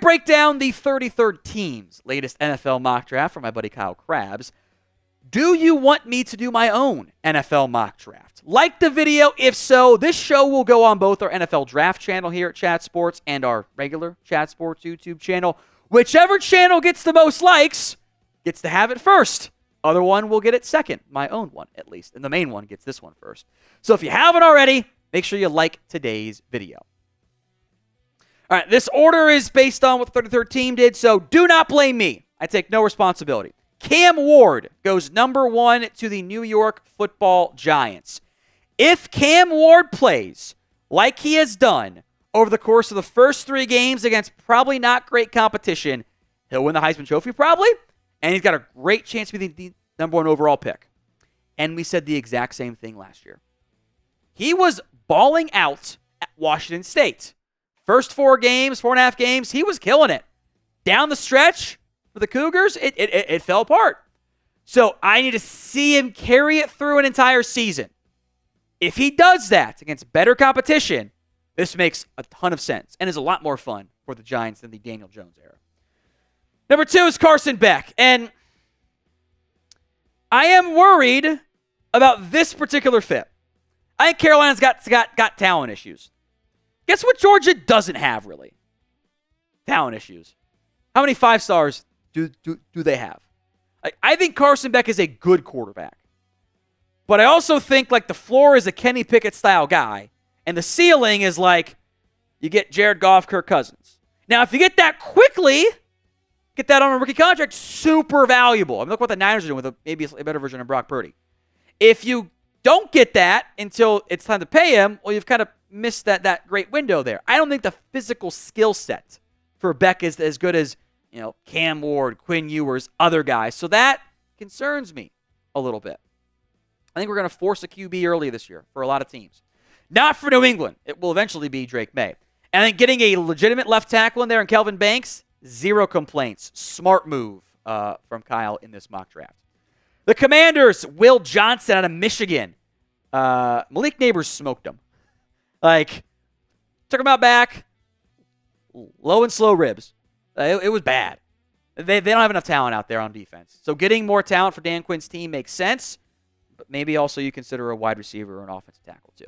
break down the 33rd team's latest NFL mock draft from my buddy Kyle Krabs, do you want me to do my own NFL mock draft? Like the video? If so, this show will go on both our NFL Draft channel here at Chat Sports and our regular Chat Sports YouTube channel. Whichever channel gets the most likes gets to have it first. Other one will get it second, my own one at least, and the main one gets this one first. So if you haven't already, make sure you like today's video. All right, this order is based on what the 33rd team did, so do not blame me. I take no responsibility. Cam Ward goes number 1 to the New York Football Giants. If Cam Ward plays like he has done over the course of the first 3 games against probably not great competition, he'll win the Heisman Trophy probably, and he's got a great chance to be the number 1 overall pick. And we said the exact same thing last year. He was balling out at Washington State. First 4.5 games, he was killing it. Down the stretch for the Cougars, it fell apart. So I need to see him carry it through an entire season. If he does that against better competition, this makes a ton of sense and is a lot more fun for the Giants than the Daniel Jones era. Number 2 is Carson Beck. And I am worried about this particular fit. I think Carolina's got talent issues. Guess what Georgia doesn't have, really? Talent issues. How many 5 stars do they have? I think Carson Beck is a good quarterback. But I also think the floor is a Kenny Pickett-style guy, and the ceiling is you get Jared Goff, Kirk Cousins. Now, if you get that quickly, get that on a rookie contract, super valuable. I mean, look what the Niners are doing with maybe a better version of Brock Purdy. If you don't get that until it's time to pay him, well, you've kind of missed that great window there. I don't think the physical skill set for Beck is as good as Cam Ward, Quinn Ewers, other guys. So that concerns me a little bit. I think we're going to force a QB early this year for a lot of teams. Not for New England. It will eventually be Drake May. And then getting a legitimate left tackle in there in Kelvin Banks, 0 complaints. Smart move from Kyle in this mock draft. The Commanders, Will Johnson out of Michigan. Malik Neighbors smoked him. Took him out back. Low and slow ribs. It was bad. They don't have enough talent out there on defense. So getting more talent for Dan Quinn's team makes sense. But maybe also you consider a wide receiver or an offensive tackle too.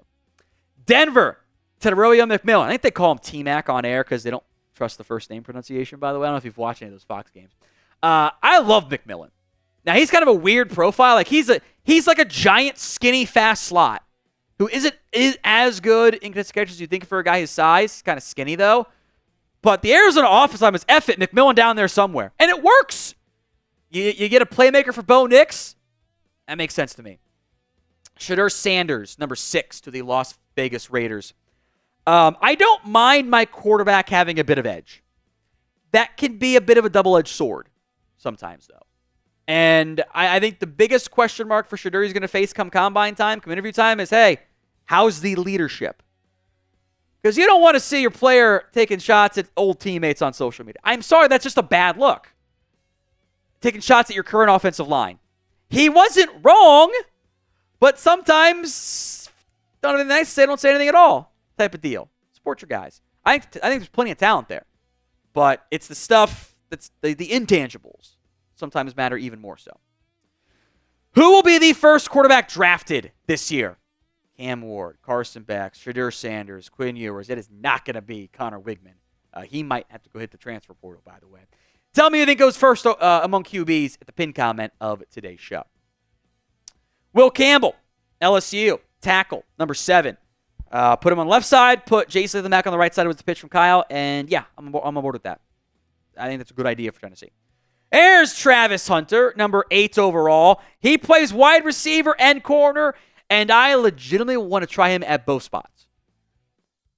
Denver, Tetairoa McMillan. I think they call him T-Mac on air because they don't trust the first name pronunciation, by the way. I don't know if you've watched any of those Fox games. I love McMillan. Now, he's kind of a weird profile. He's like a giant, skinny, fast slot who is as good in catch as you think for a guy his size. He's kind of skinny, though. But the Arizona offensive line is F it, McMillan down there somewhere. And it works. You get a playmaker for Bo Nix. That makes sense to me. Shedeur Sanders, number 6 to the Las Vegas Raiders. I don't mind my quarterback having a bit of edge. That can be a bit of a double-edged sword sometimes, though. And I think the biggest question mark for Shedeur he's going to face come combine time, come interview time, is, hey, how's the leadership? Because you don't want to see your player taking shots at old teammates on social media. I'm sorry, that's just a bad look. Taking shots at your current offensive line. He wasn't wrong, but sometimes don't have anything nice to say, don't say anything at all type of deal. Support your guys. I think there's plenty of talent there. But it's the stuff that's the intangibles sometimes matter even more so. Who will be the first quarterback drafted this year? Cam Ward, Carson Beck, Shedeur Sanders, Quinn Ewers. It is not going to be Connor Wigman. He might have to go hit the transfer portal, by the way. Tell me who you think goes first among QBs at the pin comment of today's show. Will Campbell, LSU, tackle, number 7. Put him on the left side, put Jason Mack on the right side with the pitch from Kyle, and yeah, I'm on board with that. I think that's a good idea for Tennessee. There's Travis Hunter, number 8 overall. He plays wide receiver and corner, and I legitimately want to try him at both spots.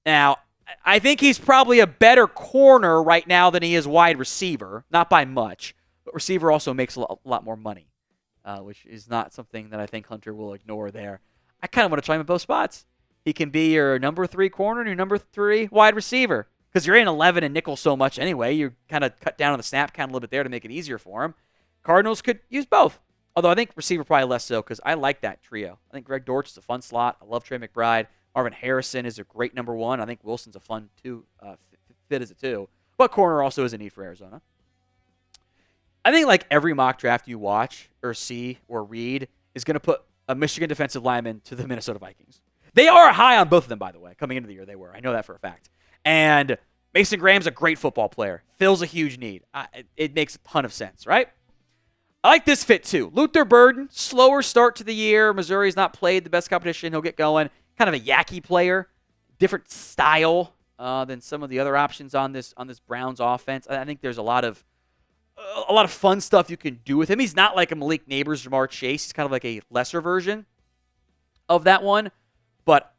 Now, I think he's probably a better corner right now than he is wide receiver, not by much, but receiver also makes a lot more money, which is not something that I think Hunter will ignore there. I kind of want to try him at both spots. He can be your number 3 corner and your number 3 wide receiver. Because you're in 11 and nickel so much anyway, you kind of cut down on the snap count a little bit there to make it easier for him. Cardinals could use both. Although I think receiver probably less so because I like that trio. I think Greg Dortch is a fun slot. I love Trey McBride. Marvin Harrison is a great number 1. I think Wilson's a fun fit as a 2. but corner also is a need for Arizona. I think like every mock draft you watch or see or read is going to put a Michigan defensive lineman to the Minnesota Vikings. They are high on both of them, by the way. Coming into the year, they were. I know that for a fact. And Mason Graham's a great football player. Fills a huge need. It makes a ton of sense, right? I like this fit, too. Luther Burden, slower start to the year. Missouri's not played the best competition. He'll get going. Kind of a Yankee player. Different style than some of the other options on this Browns offense. I think there's a lot of fun stuff you can do with him. He's not like a Malik Neighbors, Jamar Chase. He's kind of like a lesser version of that one. But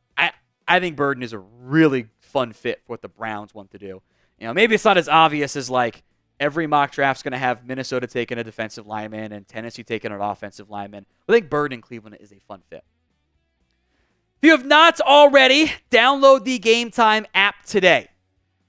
I think Burden is a really fun fit for what the Browns want to do. Maybe it's not as obvious as like every mock draft's going to have Minnesota taking a defensive lineman and Tennessee taking an offensive lineman. I think Burden in Cleveland is a fun fit. If you have not already, download the Game Time app today.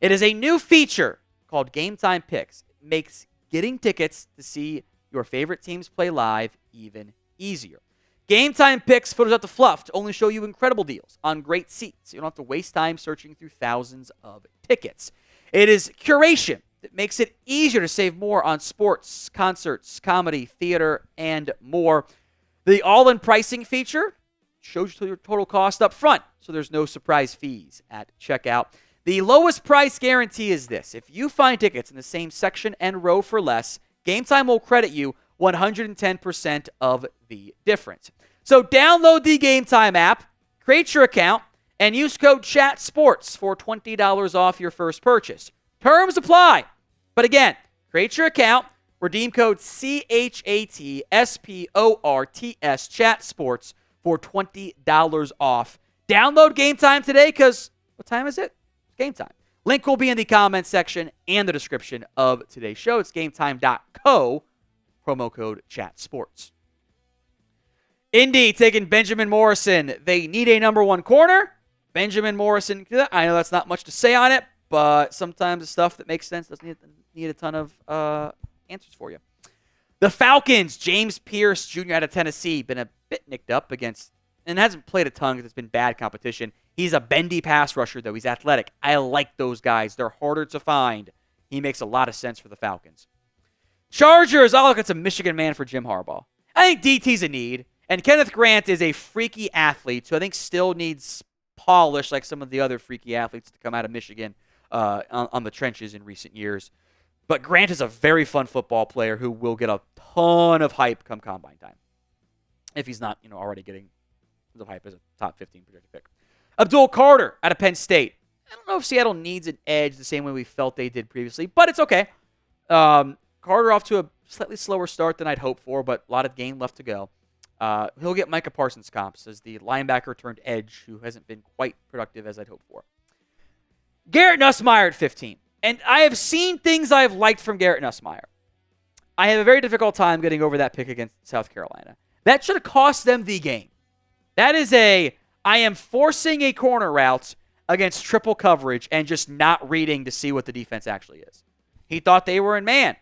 It is a new feature called Game Time Picks. It makes getting tickets to see your favorite teams play live even easier. Game Time Picks filters out the fluff to only show you incredible deals on great seats. You don't have to waste time searching through thousands of tickets. It is curation that makes it easier to save more on sports, concerts, comedy, theater, and more. The all-in pricing feature shows you your total cost up front, so there's no surprise fees at checkout. The lowest price guarantee is this. If you find tickets in the same section and row for less, Game Time will credit you 110% of the difference. So download the Game Time app, create your account, and use code CHATSPORTS for $20 off your first purchase. Terms apply. But again, create your account, redeem code CHATSPORTS, CHATSPORTS, for $20 off. Download Game Time today because what time is it? It's game time. Link will be in the comments section and the description of today's show. It's gametime.co, promo code CHATSPORTS. Indy taking Benjamin Morrison. They need a number one corner. Benjamin Morrison, I know that's not much to say on it, but sometimes the stuff that makes sense doesn't need a ton of answers for you. The Falcons, James Pierce Jr. out of Tennessee, been a bit nicked up against, and hasn't played a ton because it's been bad competition. He's a bendy pass rusher, though. He's athletic. I like those guys. They're harder to find. He makes a lot of sense for the Falcons. Chargers, I'll look at some Michigan man for Jim Harbaugh. I think DT's a need, and Kenneth Grant is a freaky athlete, so I think still needs polish like some of the other freaky athletes to come out of Michigan on the trenches in recent years. But Grant is a very fun football player who will get a ton of hype come combine time. If he's not, already getting the hype as a top 15 projected pick. Abdul Carter out of Penn State. I don't know if Seattle needs an edge the same way we felt they did previously, but it's okay. Carter off to a slightly slower start than I'd hoped for, but a lot of game left to go. He'll get Micah Parsons comps as the linebacker turned edge who hasn't been quite productive as I'd hoped for. Garrett Nussmeier at 15. And I have seen things I've liked from Garrett Nussmeier. I have a very difficult time getting over that pick against South Carolina. That should have cost them the game. That is I am forcing a corner route against triple coverage and just not reading to see what the defense actually is. He thought they were in man.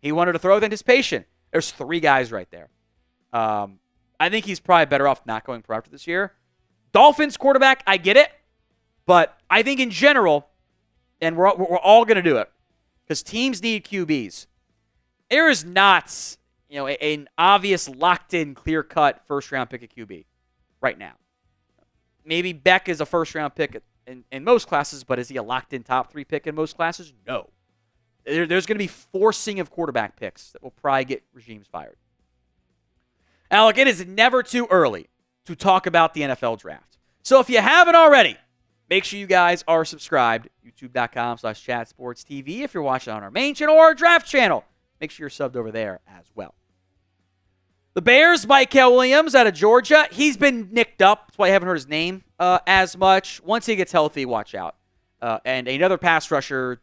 He wanted to throw with anticipation. There's three guys right there. I think he's probably better off not going pro after this year. Dolphins quarterback, I get it. But I think in general, and we're all going to do it, because teams need QBs. There is not, an obvious locked-in, clear-cut first-round pick at QB right now. Maybe Beck is a first-round pick in most classes, but is he a locked-in top 3 pick in most classes? No. There's going to be forcing of quarterback picks that will probably get regimes fired. Now, look, it is never too early to talk about the NFL draft. So if you haven't already, make sure you guys are subscribed. YouTube.com/ChatSportsTV if you're watching on our main channel or our draft channel. Make sure you're subbed over there as well. The Bears, Michael Williams out of Georgia. He's been nicked up. That's why I haven't heard his name as much. Once he gets healthy, watch out. And another pass rusher,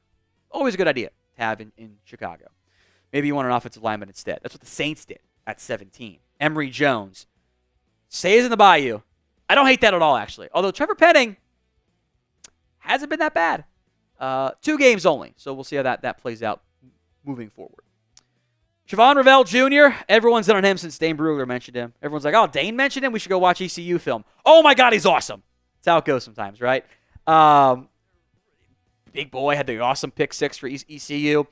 always a good idea to have in Chicago. Maybe you want an offensive lineman instead. That's what the Saints did at 17. Emory Jones. Stays in the Bayou. I don't hate that at all, actually. Although Trevor Penning hasn't been that bad. 2 games only. So we'll see how that plays out moving forward. Siobhan Revell Jr., everyone's in on him since Dane Brugler mentioned him. Everyone's like, oh, Dane mentioned him? We should go watch ECU film. Oh, my God, he's awesome. That's how it goes sometimes, right? big boy, had the awesome pick 6 for ECU.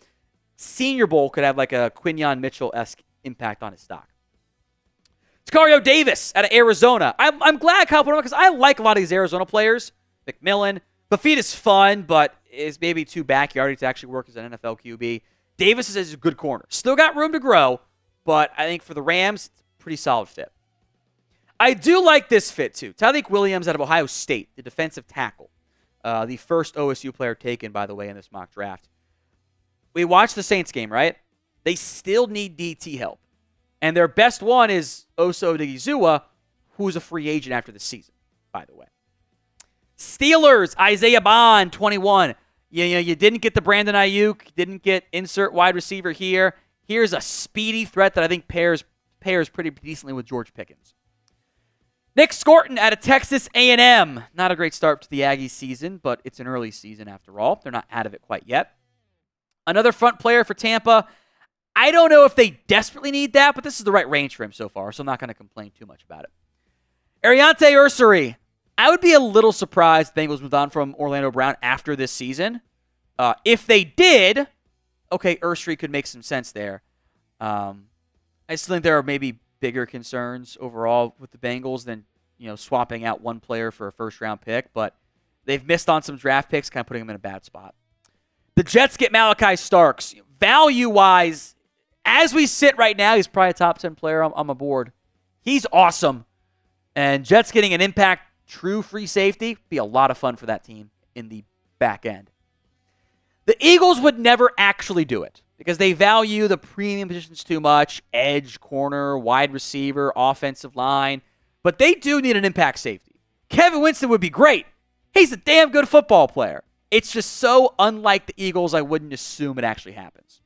Senior Bowl could have like a Quinyon Mitchell-esque impact on his stock. Tetairoa Davis out of Arizona. I'm glad Kyle put him on because I like a lot of these Arizona players. McMillan. Buffett is fun, but is maybe too backyardy to actually work as an NFL QB. Davis is a good corner. Still got room to grow, but I think for the Rams, it's a pretty solid fit. I do like this fit, too. Tyleik Williams out of Ohio State, the defensive tackle. The first OSU player taken, by the way, in this mock draft. We watched the Saints game, right? They still need DT help. And their best one is Osa Odigizua, who's a free agent after the season, by the way. Steelers, Isaiah Bond, 21. You didn't get the Brandon Ayuk, didn't get insert wide receiver here. Here's a speedy threat that I think pairs pretty decently with George Pickens. Nick Scorton out of Texas A&M. Not a great start to the Aggies season, but it's an early season after all. They're not out of it quite yet. Another front player for Tampa. I don't know if they desperately need that, but this is the right range for him so far, so I'm not going to complain too much about it. Ariante Ursary. I would be a little surprised the Bengals moved on from Orlando Brown after this season. If they did, okay, Ursary could make some sense there. I still think there are maybe bigger concerns overall with the Bengals than swapping out one player for a first-round pick, but they've missed on some draft picks, kind of putting them in a bad spot. The Jets get Malachi Starks. Value-wise, as we sit right now, he's probably a top 10 player on my board. He's awesome. And Jets getting an impact true free safety be a lot of fun for that team in the back end. The Eagles would never actually do it because they value the premium positions too much. Edge, corner, wide receiver, offensive line. But they do need an impact safety. Kevin Winston would be great. He's a damn good football player. It's just so unlike the Eagles, I wouldn't assume it actually happens.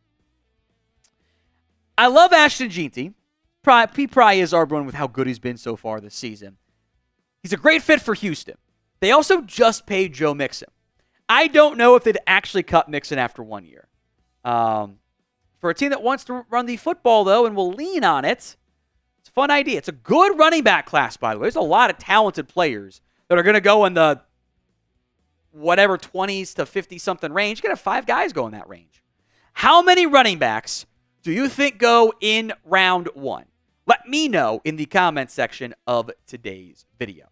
I love Ashton Jeanty. He probably is our one with how good he's been so far this season. He's a great fit for Houston. They also just paid Joe Mixon. I don't know if they'd actually cut Mixon after 1 year. For a team that wants to run the football, though, and will lean on it, it's a fun idea. It's a good running back class, by the way. There's a lot of talented players that are going to go in the whatever 20s to 50-something range. You got 5 guys go in that range. How many running backs do you think go in round 1? Let me know in the comments section of today's video.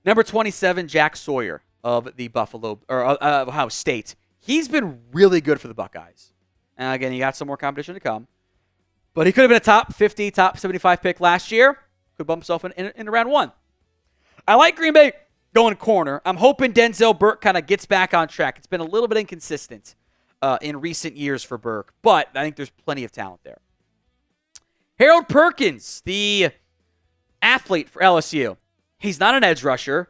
Number 27, Jack Sawyer of the Ohio State. He's been really good for the Buckeyes. And again, he got some more competition to come. But he could have been a top 50, top 75 pick last year. Could bump himself in round 1. I like Green Bay going corner. I'm hoping Denzel Burke kind of gets back on track. It's been a little bit inconsistent in recent years for Burke, but I think there's plenty of talent there. Harold Perkins, the athlete for LSU. He's not an edge rusher.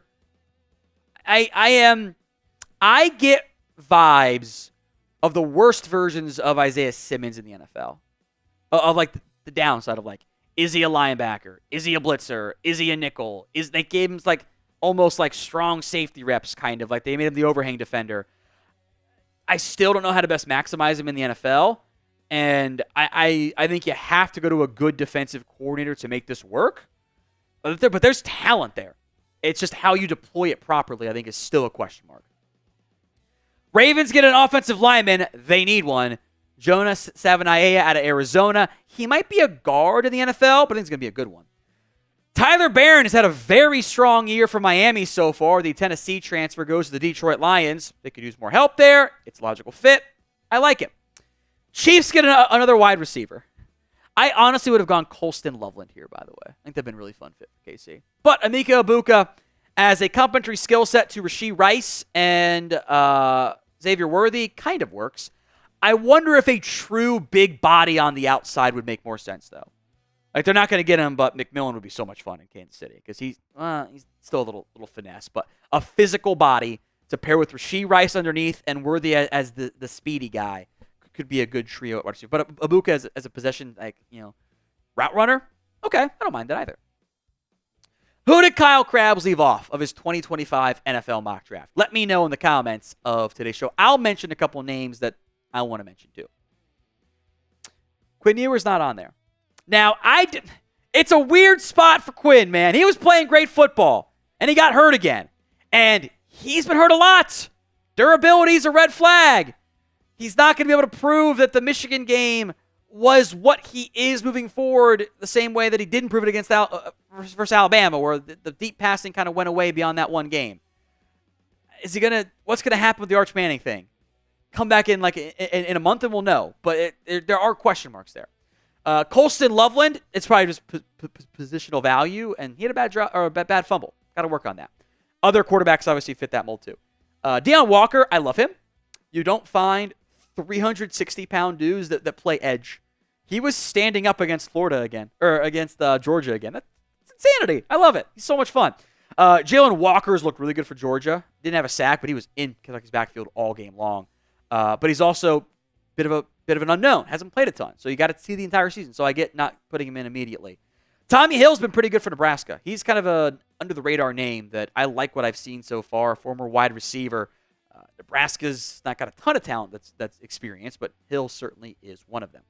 I get vibes of the worst versions of Isaiah Simmons in the NFL. Of like the downside of like, is he a linebacker? Is he a blitzer? Is he a nickel? They gave him like almost like strong safety reps, kind of like they made him the overhang defender. I still don't know how to best maximize him in the NFL. And I think you have to go to a good defensive coordinator to make this work. But there's talent there. It's just how you deploy it properly, I think, is still a question mark. Ravens get an offensive lineman. They need one. Jonas Savanaia out of Arizona. He might be a guard in the NFL, but I think it's going to be a good one. Tyler Barron has had a very strong year for Miami so far. The Tennessee transfer goes to the Detroit Lions. They could use more help there. It's a logical fit. I like it. Chiefs get another wide receiver. I honestly would have gone Colston Loveland here, by the way. I think they've been really fun fit for KC. But Emeka Egbuka as a complementary skill set to Rashee Rice and Xavier Worthy kind of works. I wonder if a true big body on the outside would make more sense, though. Like, they're not going to get him, but McMillan would be so much fun in Kansas City because he's still a little finesse. But a physical body to pair with Rashee Rice underneath and Worthy as the speedy guy could be a good trio at wide receiver. But Egbuka as a possession, route runner, okay, I don't mind that either. Who did Kyle Krabs leave off of his 2025 NFL mock draft? Let me know in the comments of today's show. I'll mention a couple names that I want to mention too. Quinn Ewers not on there. Now, it's a weird spot for Quinn, man. He was playing great football, and he got hurt again. And he's been hurt a lot. Durability is a red flag. He's not going to be able to prove that the Michigan game was what he is moving forward the same way that he didn't prove it against versus Alabama, where the deep passing kind of went away beyond that one game. What's going to happen with the Arch Manning thing? Come back in in a month and we'll know. But there are question marks there. Colston Loveland, it's probably just positional value, and he had a bad fumble. Got to work on that. Other quarterbacks obviously fit that mold too. Deion Walker, I love him. You don't find 360-pound dudes that play edge. He was standing up against Florida again, or against Georgia again. That's insanity. I love it. He's so much fun. Jalen Walker's looked really good for Georgia. Didn't have a sack, but he was in Kentucky's backfield all game long. But he's also bit of an unknown. Hasn't played a ton, so you got to see the entire season. So I get not putting him in immediately. Tommy Hill's been pretty good for Nebraska. He's kind of a under-the-radar name that I like what I've seen so far. Former wide receiver. Nebraska's not got a ton of talent that's experienced, but Hill certainly is one of them.